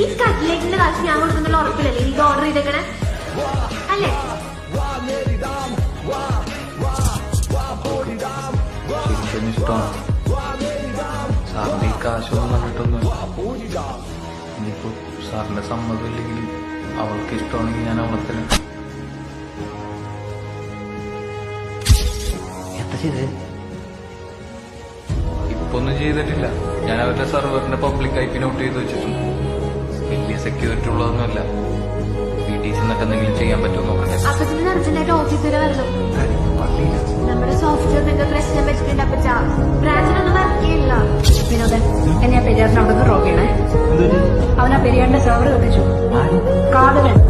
ഈ കട്ട്ലേറ്റിന്റെ കാശ് ഞാൻ കൊടുക്കുന്നുള്ള ഉറപ്പില്ലല്ലേ ഇത് ഓർഡർ ചെയ്തേക്കണേ അല്ലേ? ശരിക്കും ഇഷ്ടമാണ് സാറിന്റെ ഈ കാശൊന്നും കണ്ടിട്ടൊന്നുമില്ല. ഇനിയിപ്പോ സാറിന്റെ സമ്മതമില്ലെങ്കിൽ അവൾക്ക് ഇഷ്ടമാണെങ്കിൽ ഞാൻ അവളെ തരാം. എന്താ ചെയ്തത്? ഇപ്പൊ ഒന്നും ചെയ്തിട്ടില്ല. ഞാൻ അവരുടെ സെർവറിന്റെ പബ്ലിക് ഐപി നോട്ട് ചെയ്ത് വെച്ചിട്ടുണ്ട്. വലിയ സെക്യൂരിറ്റി ഉള്ളതൊന്നുമല്ല. വീട്ടിൽ ചെന്നിട്ട് എന്തെങ്കിലും ചെയ്യാൻ പറ്റുമോ നോക്കട്ടെ. അപ്പൊ ഇതിന് അർജന്റായിട്ട് ഓഫീസ് വരെ വരണം. നമ്മുടെ സോഫ്റ്റ്വെയർ നിങ്ങൾക്ക് പ്രശ്നം വെച്ചിട്ടുണ്ട്. അപ്പൊ ബ്രാഞ്ചിനൊന്നും വർക്ക് ചെയ്യില്ല. വിനോദൻ എന്നെ ആ പെരിയാറിന് അവിടെ നിന്ന് ഡ്രോപ്പ് ചെയ്യണേ. അവനാ പെരിയാറിന്റെ സെർവർ കത്തിച്ചു. കാർഡ് വേണം.